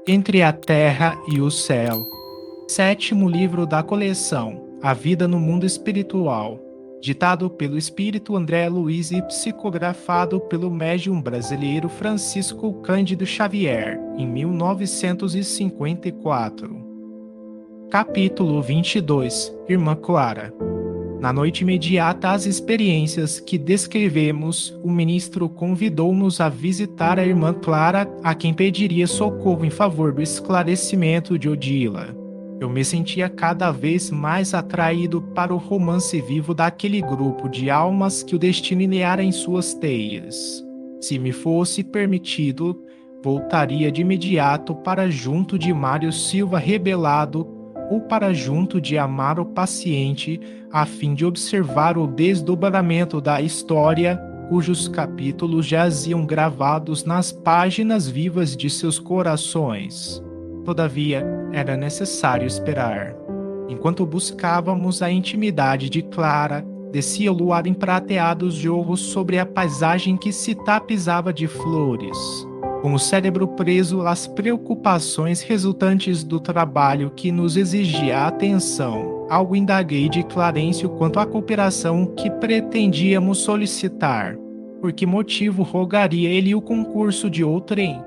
Entre a Terra e o Céu. Sétimo livro da coleção, A Vida no Mundo Espiritual. Ditado pelo espírito André Luiz e psicografado pelo médium brasileiro Francisco Cândido Xavier, em 1954. Capítulo 22. Irmã Clara. Na noite imediata às experiências que descrevemos, o ministro convidou-nos a visitar a irmã Clara, a quem pediria socorro em favor do esclarecimento de Odila. Eu me sentia cada vez mais atraído para o romance vivo daquele grupo de almas que o destino enleara em suas teias. Se me fosse permitido, voltaria de imediato para junto de Mário Silva Rebelado ou para junto de Amaro Paciente, a fim de observar o desdobramento da história, cujos capítulos jaziam gravados nas páginas vivas de seus corações. Todavia, era necessário esperar. Enquanto buscávamos a intimidade de Clara, descia o luar em prateados jorros sobre a paisagem que se tapizava de flores. Com o cérebro preso às preocupações resultantes do trabalho que nos exigia atenção, algo indaguei de Clarencio quanto à cooperação que pretendíamos solicitar. Por que motivo rogaria ele o concurso de outrem,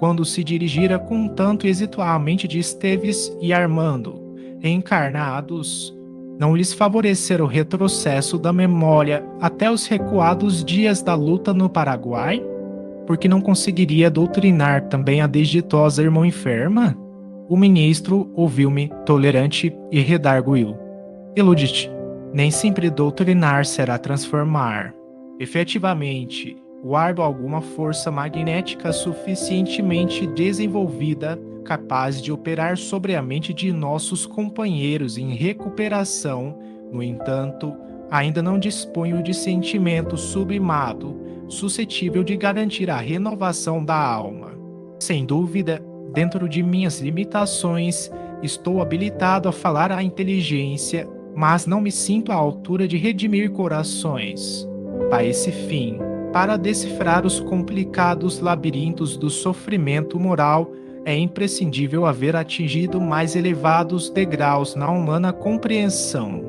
quando se dirigira com tanto êxito à mente de Esteves e Armando, encarnados? Não lhes favorecer o retrocesso da memória até os recuados dias da luta no Paraguai? Porque não conseguiria doutrinar também a desditosa irmã enferma? O ministro ouviu-me tolerante e redarguiu. Ilude-te, nem sempre doutrinar será transformar. Efetivamente, guardo alguma força magnética suficientemente desenvolvida, capaz de operar sobre a mente de nossos companheiros em recuperação. No entanto, ainda não disponho de sentimento sublimado, suscetível de garantir a renovação da alma. Sem dúvida, dentro de minhas limitações, estou habilitado a falar à inteligência, mas não me sinto à altura de redimir corações. Para esse fim, para decifrar os complicados labirintos do sofrimento moral, é imprescindível haver atingido mais elevados degraus na humana compreensão.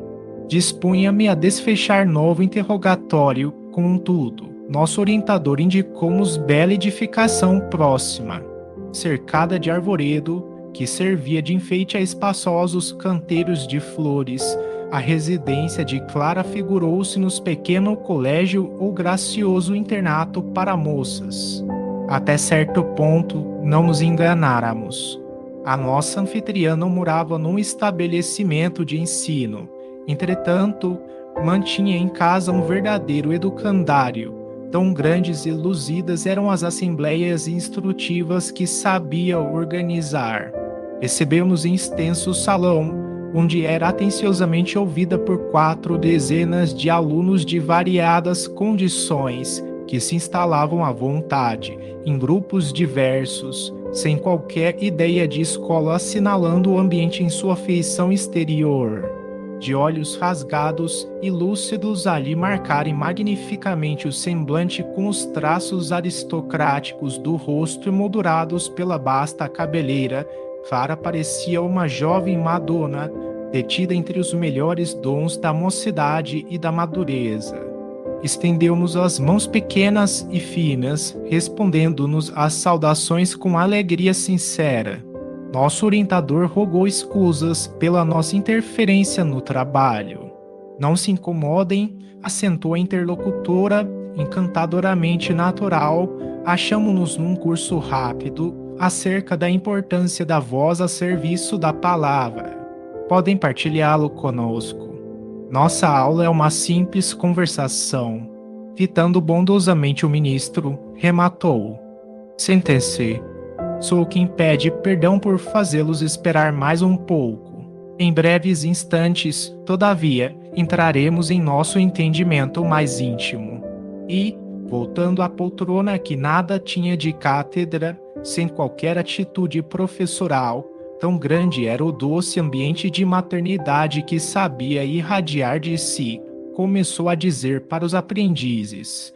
Dispunha-me a desfechar novo interrogatório, contudo, nosso orientador indicou-nos bela edificação próxima, cercada de arvoredo, que servia de enfeite a espaçosos canteiros de flores. A residência de Clara figurou-se nos pequeno colégio ou gracioso internato para moças. Até certo ponto, não nos enganáramos. A nossa anfitriã não morava num estabelecimento de ensino. Entretanto, mantinha em casa um verdadeiro educandário. Tão grandes e luzidas eram as assembleias instrutivas que sabia organizar. Recebeu-nos em extenso salão, onde era atenciosamente ouvida por 4 dezenas de alunos de variadas condições, que se instalavam à vontade, em grupos diversos, sem qualquer ideia de escola, assinalando o ambiente em sua feição exterior. De olhos rasgados e lúcidos a lhe marcarem magnificamente o semblante com os traços aristocráticos do rosto emoldurados pela basta cabeleira, Clara parecia uma jovem Madonna, detida entre os melhores dons da mocidade e da madureza. Estendeu-nos as mãos pequenas e finas, respondendo-nos às saudações com alegria sincera. Nosso orientador rogou escusas pela nossa interferência no trabalho. Não se incomodem, acentuou a interlocutora, encantadoramente natural. Achamo-nos num curso rápido acerca da importância da voz a serviço da palavra. Podem partilhá-lo conosco. Nossa aula é uma simples conversação. Fitando bondosamente o ministro, rematou. Sentem-se. Sou quem pede perdão por fazê-los esperar mais um pouco. Em breves instantes, todavia, entraremos em nosso entendimento mais íntimo. E, voltando à poltrona que nada tinha de cátedra, sem qualquer atitude professoral, tão grande era o doce ambiente de maternidade que sabia irradiar de si, começou a dizer para os aprendizes: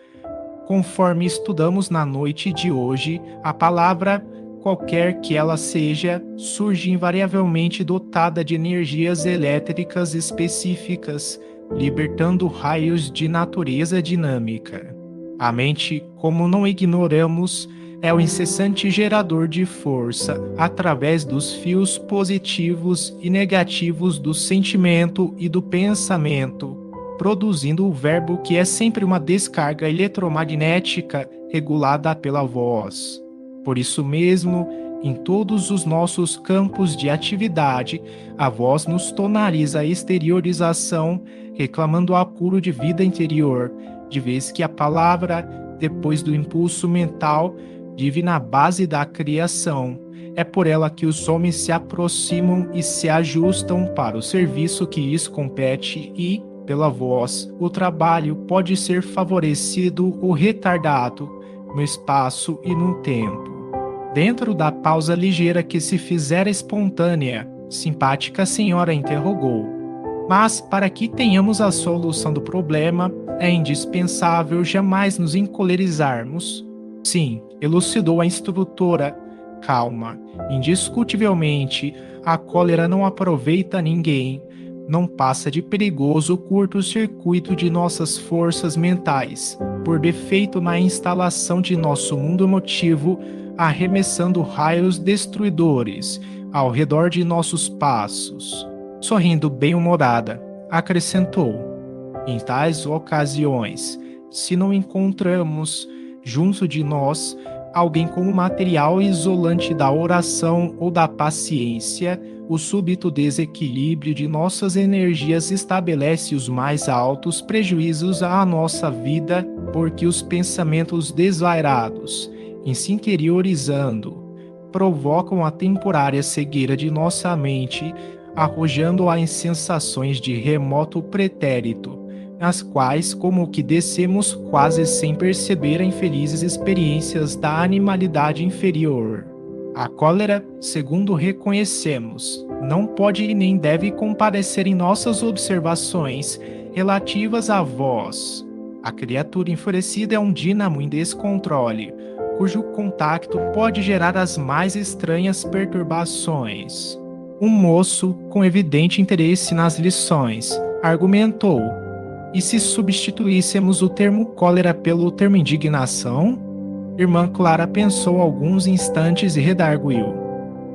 conforme estudamos na noite de hoje, a palavra qualquer que ela seja, surge invariavelmente dotada de energias elétricas específicas, libertando raios de natureza dinâmica. A mente, como não ignoramos, é o incessante gerador de força através dos fios positivos e negativos do sentimento e do pensamento, produzindo o verbo que é sempre uma descarga eletromagnética regulada pela voz. Por isso mesmo, em todos os nossos campos de atividade, a voz nos tonaliza a exteriorização, reclamando o apuro de vida interior, de vez que a palavra, depois do impulso mental, vive na base da criação. É por ela que os homens se aproximam e se ajustam para o serviço que lhes compete e, pela voz, o trabalho pode ser favorecido ou retardado no espaço e no tempo. Dentro da pausa ligeira que se fizera espontânea, simpática senhora interrogou: mas para que tenhamos a solução do problema, é indispensável jamais nos encolerizarmos. Sim, elucidou a instrutora. Calma, indiscutivelmente, a cólera não aproveita ninguém. Não passa de perigoso curto-circuito de nossas forças mentais, por defeito na instalação de nosso mundo emotivo, arremessando raios destruidores ao redor de nossos passos. Sorrindo bem-humorada, acrescentou: em tais ocasiões, se não encontramos junto de nós alguém com o material isolante da oração ou da paciência, o súbito desequilíbrio de nossas energias estabelece os mais altos prejuízos à nossa vida, porque os pensamentos desvairados, em se interiorizando, provocam a temporária cegueira de nossa mente, arrojando-a em sensações de remoto pretérito, nas quais como que descemos quase sem perceber a infelizes experiências da animalidade inferior. A cólera, segundo reconhecemos, não pode e nem deve comparecer em nossas observações relativas à voz. A criatura enfurecida é um dínamo em descontrole, cujo contacto pode gerar as mais estranhas perturbações. Um moço, com evidente interesse nas lições, argumentou: e se substituíssemos o termo cólera pelo termo indignação? Irmã Clara pensou alguns instantes e redarguiu: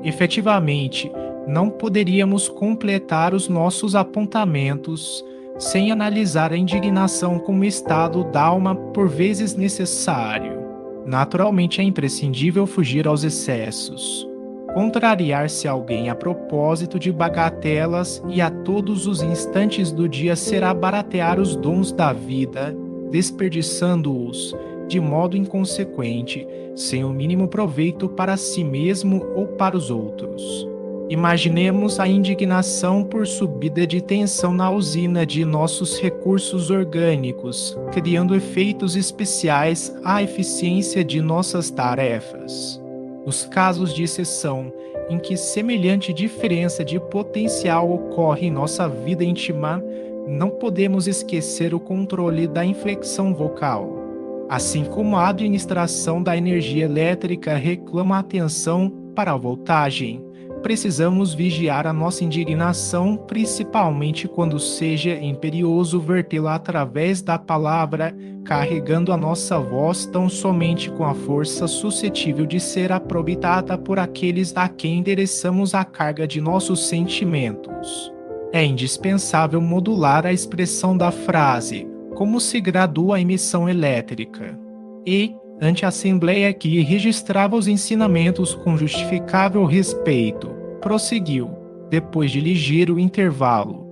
efetivamente, não poderíamos completar os nossos apontamentos sem analisar a indignação como estado da alma por vezes necessário. Naturalmente é imprescindível fugir aos excessos. Contrariar-se a alguém a propósito de bagatelas e a todos os instantes do dia será baratear os dons da vida, desperdiçando-os de modo inconsequente, sem o mínimo proveito para si mesmo ou para os outros. Imaginemos a indignação por subida de tensão na usina de nossos recursos orgânicos, criando efeitos especiais à eficiência de nossas tarefas. Nos casos de exceção, em que semelhante diferença de potencial ocorre em nossa vida íntima, não podemos esquecer o controle da inflexão vocal. Assim como a administração da energia elétrica reclama atenção para a voltagem, precisamos vigiar a nossa indignação, principalmente quando seja imperioso vertê-la através da palavra, carregando a nossa voz tão somente com a força suscetível de ser aproveitada por aqueles a quem endereçamos a carga de nossos sentimentos. É indispensável modular a expressão da frase, como se gradua a emissão elétrica. E, ante a assembleia que registrava os ensinamentos com justificável respeito, prosseguiu, depois de ligeiro intervalo: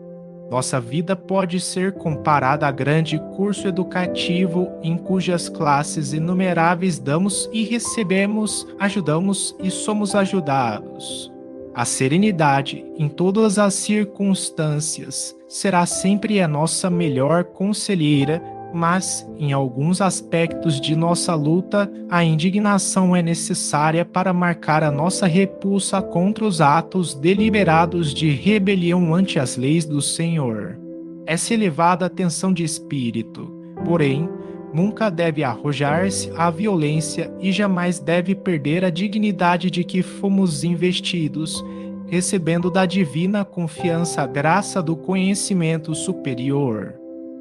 nossa vida pode ser comparada a grande curso educativo em cujas classes inumeráveis damos e recebemos, ajudamos e somos ajudados. A serenidade, em todas as circunstâncias, será sempre a nossa melhor conselheira, mas, em alguns aspectos de nossa luta, a indignação é necessária para marcar a nossa repulsa contra os atos deliberados de rebelião ante as leis do Senhor. Essa elevada tensão de espírito, porém, nunca deve arrojar-se à violência e jamais deve perder a dignidade de que fomos investidos, recebendo da divina confiança a graça do conhecimento superior.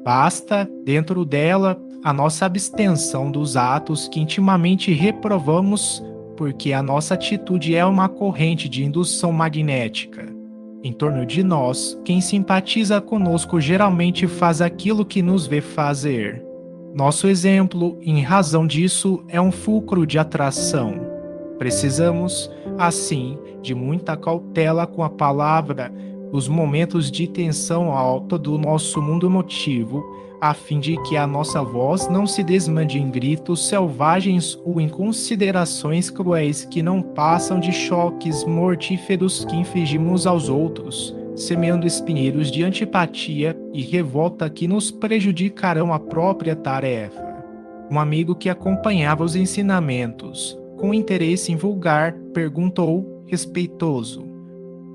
Basta, dentro dela, a nossa abstenção dos atos que intimamente reprovamos, porque a nossa atitude é uma corrente de indução magnética. Em torno de nós, quem simpatiza conosco geralmente faz aquilo que nos vê fazer. Nosso exemplo, em razão disso, é um fulcro de atração. Precisamos, assim, de muita cautela com a palavra nos momentos de tensão alta do nosso mundo emotivo, a fim de que a nossa voz não se desmande em gritos selvagens ou em considerações cruéis que não passam de choques mortíferos que infligimos aos outros, semeando espinheiros de antipatia e revolta que nos prejudicarão a própria tarefa. Um amigo que acompanhava os ensinamentos, com interesse em vulgar, perguntou, respeitoso: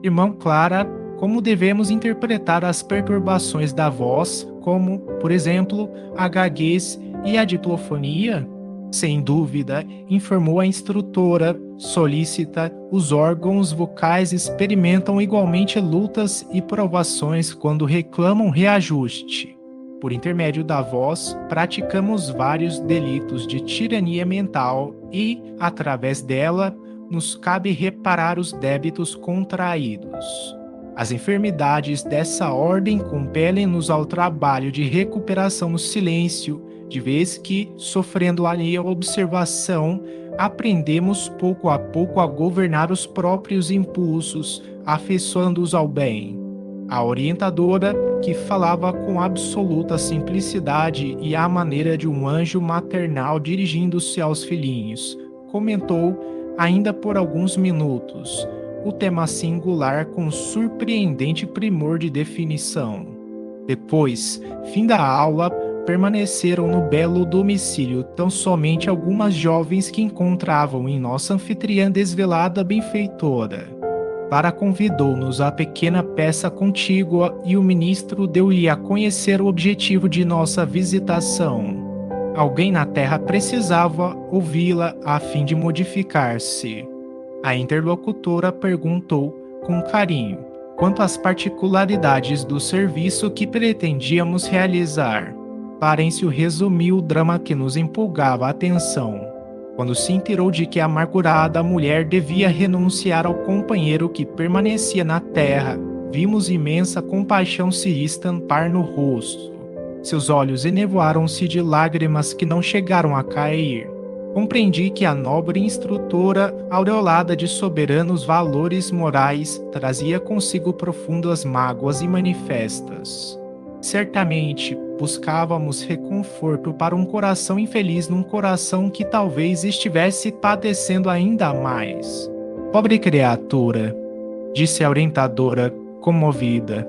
Irmã Clara, como devemos interpretar as perturbações da voz, como, por exemplo, a gaguez e a diplofonia? Sem dúvida, informou a instrutora, solícita, os órgãos vocais experimentam igualmente lutas e provações quando reclamam reajuste. Por intermédio da voz, praticamos vários delitos de tirania mental e, através dela, nos cabe reparar os débitos contraídos. As enfermidades dessa ordem compelem-nos ao trabalho de recuperação no silêncio, de vez que, sofrendo alheia observação, aprendemos pouco a pouco a governar os próprios impulsos, afeiçoando-os ao bem. A orientadora, que falava com absoluta simplicidade e à maneira de um anjo maternal dirigindo-se aos filhinhos, comentou, ainda por alguns minutos, o tema singular com surpreendente primor de definição. Depois, fim da aula, permaneceram no belo domicílio tão somente algumas jovens que encontravam em nossa anfitriã desvelada benfeitora. Clara convidou-nos à pequena peça contígua e o ministro deu-lhe a conhecer o objetivo de nossa visitação. Alguém na terra precisava ouvi-la a fim de modificar-se. A interlocutora perguntou, com carinho, quanto às particularidades do serviço que pretendíamos realizar. Clarencio resumiu o drama que nos empolgava a atenção. Quando se inteirou de que a amargurada mulher devia renunciar ao companheiro que permanecia na terra, vimos imensa compaixão se estampar no rosto. Seus olhos enevoaram-se de lágrimas que não chegaram a cair. Compreendi que a nobre instrutora, aureolada de soberanos valores morais, trazia consigo profundas mágoas e manifestas. Certamente, buscávamos reconforto para um coração infeliz num coração que talvez estivesse padecendo ainda mais. Pobre criatura, disse a orientadora, comovida.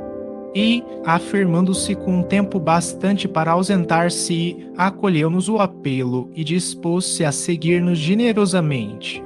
E, afirmando-se com tempo bastante para ausentar-se, acolheu-nos o apelo e dispôs-se a seguir-nos generosamente.